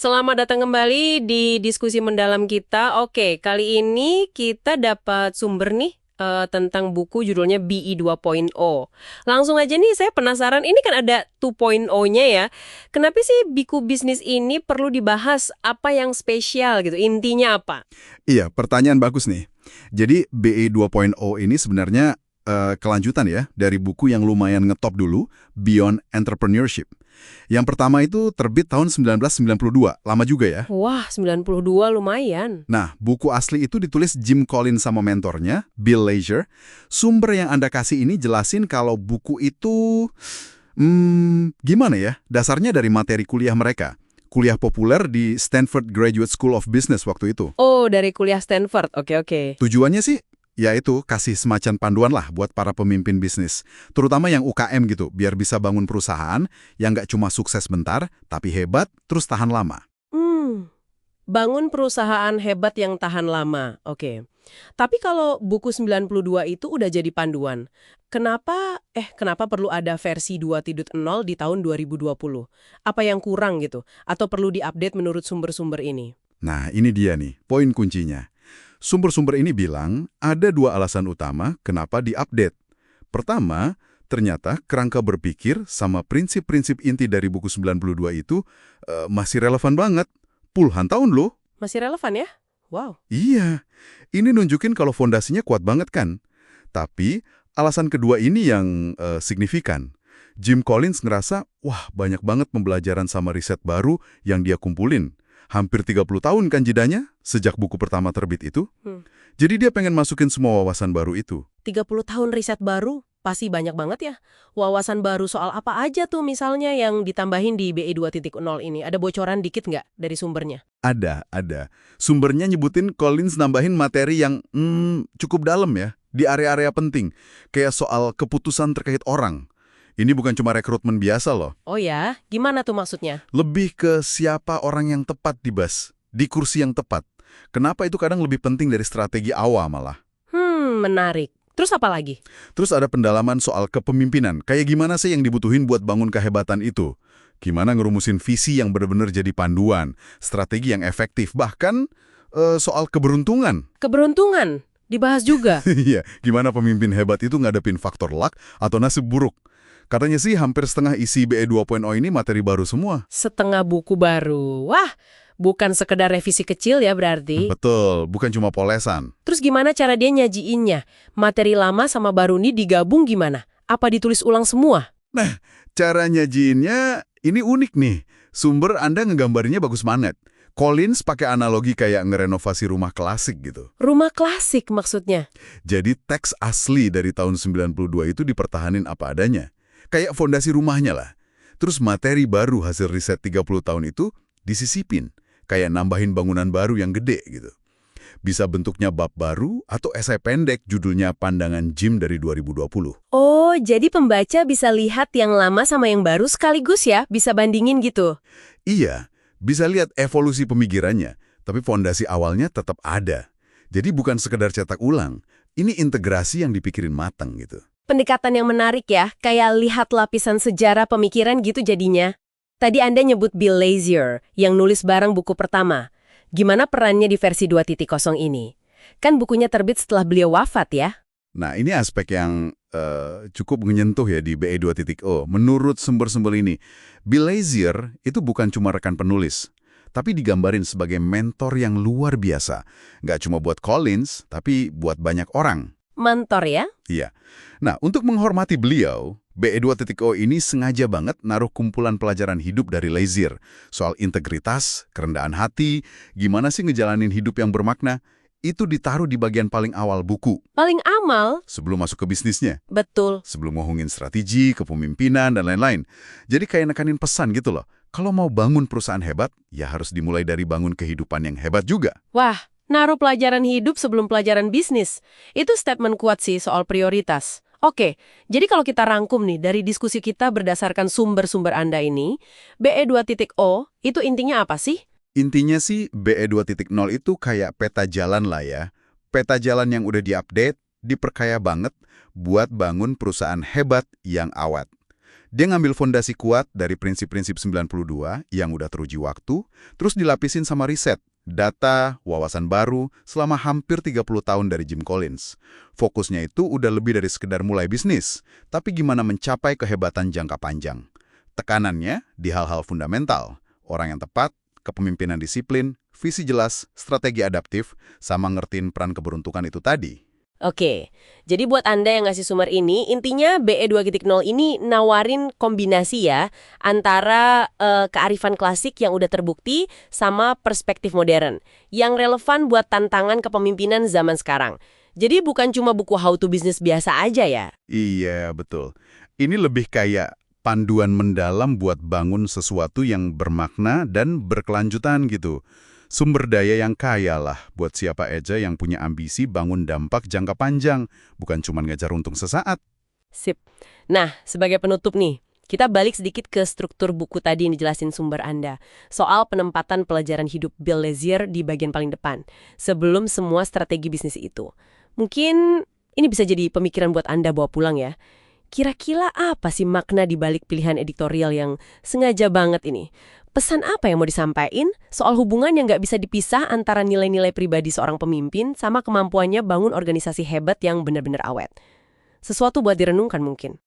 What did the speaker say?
Selamat datang kembali di diskusi mendalam kita. Oke, kali ini kita dapat sumber nih tentang buku judulnya BE 2.0. Langsung aja nih, saya penasaran, ini kan ada 2.0-nya ya. Kenapa sih buku bisnis ini perlu dibahas? Apa yang spesial gitu? Intinya apa? Iya, pertanyaan bagus nih. Jadi BE 2.0 ini sebenarnya kelanjutan ya dari buku yang lumayan ngetop dulu, Beyond Entrepreneurship. Yang pertama itu terbit tahun 1992, lama juga ya. Wah, 92 lumayan. Nah, buku asli itu ditulis Jim Collins sama mentornya, Bill Leisure. Sumber yang Anda kasih ini jelasin kalau buku itu, gimana ya, dasarnya dari materi kuliah mereka. Kuliah populer di Stanford Graduate School of Business waktu itu. Oh, dari kuliah Stanford. Oke. Tujuannya sih, yaitu kasih semacam panduan lah buat para pemimpin bisnis. Terutama yang UKM gitu, biar bisa bangun perusahaan yang nggak cuma sukses bentar, tapi hebat, terus tahan lama. Bangun perusahaan hebat yang tahan lama. Oke. Tapi kalau buku 92 itu udah jadi panduan, kenapa perlu ada versi 2.0 di tahun 2020? Apa yang kurang gitu? Atau perlu diupdate menurut sumber-sumber ini? Nah, ini dia nih, poin kuncinya. Sumber-sumber ini bilang ada dua alasan utama kenapa diupdate. Pertama, ternyata kerangka berpikir sama prinsip-prinsip inti dari buku 92 itu masih relevan banget. Puluhan tahun loh. Masih relevan ya? Wow. Iya, ini nunjukin kalau fondasinya kuat banget kan. Tapi alasan kedua ini yang signifikan. Jim Collins ngerasa, wah banyak banget pembelajaran sama riset baru yang dia kumpulin. Hampir 30 tahun kan jedanya sejak buku pertama terbit itu. Jadi dia pengen masukin semua wawasan baru itu. 30 tahun riset baru? Pasti banyak banget ya. Wawasan baru soal apa aja tuh misalnya yang ditambahin di BE 2.0 ini? Ada bocoran dikit nggak dari sumbernya? Ada. Sumbernya nyebutin Collins nambahin materi yang cukup dalam ya, di area-area penting. Kayak soal keputusan terkait orang. Ini bukan cuma rekrutmen biasa loh. Oh ya? Gimana tuh maksudnya? Lebih ke siapa orang yang tepat di kursi yang tepat. Kenapa itu kadang lebih penting dari strategi awal malah. Menarik. Terus apa lagi? Terus ada pendalaman soal kepemimpinan. Kayak gimana sih yang dibutuhin buat bangun kehebatan itu? Gimana ngerumusin visi yang benar-benar jadi panduan, strategi yang efektif, bahkan soal keberuntungan. Keberuntungan? Dibahas juga? Iya, gimana pemimpin hebat itu ngadepin faktor luck atau nasib buruk. Katanya sih hampir setengah isi BE 2.0 ini materi baru semua. Setengah buku baru. Wah, bukan sekedar revisi kecil ya berarti. Betul, bukan cuma polesan. Terus gimana cara dia nyajiinnya? Materi lama sama baru ini digabung gimana? Apa ditulis ulang semua? Nah, cara nyajiinnya ini unik nih. Sumber Anda ngegambarnya bagus banget. Collins pakai analogi kayak ngerenovasi rumah klasik gitu. Rumah klasik maksudnya? Jadi teks asli dari tahun 92 itu dipertahanin apa adanya. Kayak fondasi rumahnya lah. Terus materi baru hasil riset 30 tahun itu disisipin. Kayak nambahin bangunan baru yang gede gitu. Bisa bentuknya bab baru atau esai pendek judulnya Pandangan Jim dari 2020. Oh, jadi pembaca bisa lihat yang lama sama yang baru sekaligus ya? Bisa bandingin gitu? Iya, bisa lihat evolusi pemikirannya, tapi fondasi awalnya tetap ada. Jadi bukan sekedar cetak ulang, ini integrasi yang dipikirin matang gitu. Pendekatan yang menarik ya, kayak lihat lapisan sejarah pemikiran gitu jadinya. Tadi Anda nyebut Bill Leisure yang nulis bareng buku pertama. Gimana perannya di versi 2.0 ini? Kan bukunya terbit setelah beliau wafat ya? Nah, ini aspek yang cukup menyentuh ya di BE 2.0. Menurut sumber-sumber ini, Bill Leisure itu bukan cuma rekan penulis, tapi digambarin sebagai mentor yang luar biasa. Nggak cuma buat Collins, tapi buat banyak orang. Mentor ya? Iya. Nah, untuk menghormati beliau, BE 2.0 ini sengaja banget naruh kumpulan pelajaran hidup dari Leisure. Soal integritas, kerendahan hati, gimana sih ngejalanin hidup yang bermakna, itu ditaruh di bagian paling awal buku. Paling amal? Sebelum masuk ke bisnisnya. Betul. Sebelum ngomongin strategi, kepemimpinan, dan lain-lain. Jadi kayak nekanin pesan gitu loh. Kalau mau bangun perusahaan hebat, ya harus dimulai dari bangun kehidupan yang hebat juga. Wah, naruh pelajaran hidup sebelum pelajaran bisnis. Itu statement kuat sih soal prioritas. Oke, jadi kalau kita rangkum nih dari diskusi kita berdasarkan sumber-sumber Anda ini, BE 2.0 itu intinya apa sih? Intinya sih BE 2.0 itu kayak peta jalan lah ya. Peta jalan yang udah diupdate, diperkaya banget buat bangun perusahaan hebat yang awet. Dia ngambil fondasi kuat dari prinsip-prinsip 92 yang udah teruji waktu, terus dilapisin sama riset, data, wawasan baru selama hampir 30 tahun dari Jim Collins. Fokusnya itu udah lebih dari sekedar mulai bisnis, tapi gimana mencapai kehebatan jangka panjang. Tekanannya di hal-hal fundamental, orang yang tepat, kepemimpinan disiplin, visi jelas, strategi adaptif, sama ngertiin peran keberuntungan itu tadi. Oke, jadi buat Anda yang ngasih sumber ini, intinya BE 2.0 ini nawarin kombinasi ya, antara kearifan klasik yang udah terbukti sama perspektif modern, yang relevan buat tantangan kepemimpinan zaman sekarang. Jadi bukan cuma buku how to business biasa aja ya? Iya, betul. Ini lebih kayak panduan mendalam buat bangun sesuatu yang bermakna dan berkelanjutan gitu. Sumber daya yang kaya lah buat siapa aja yang punya ambisi bangun dampak jangka panjang, bukan cuma ngejar untung sesaat. Sip. Nah, sebagai penutup nih, kita balik sedikit ke struktur buku tadi yang dijelasin sumber Anda. Soal penempatan pelajaran hidup Bill Lazier di bagian paling depan, sebelum semua strategi bisnis itu. Mungkin ini bisa jadi pemikiran buat Anda bawa pulang ya. Kira-kira apa sih makna di balik pilihan editorial yang sengaja banget ini? Pesan apa yang mau disampaikan soal hubungan yang nggak bisa dipisah antara nilai-nilai pribadi seorang pemimpin sama kemampuannya bangun organisasi hebat yang benar-benar awet? Sesuatu buat direnungkan mungkin.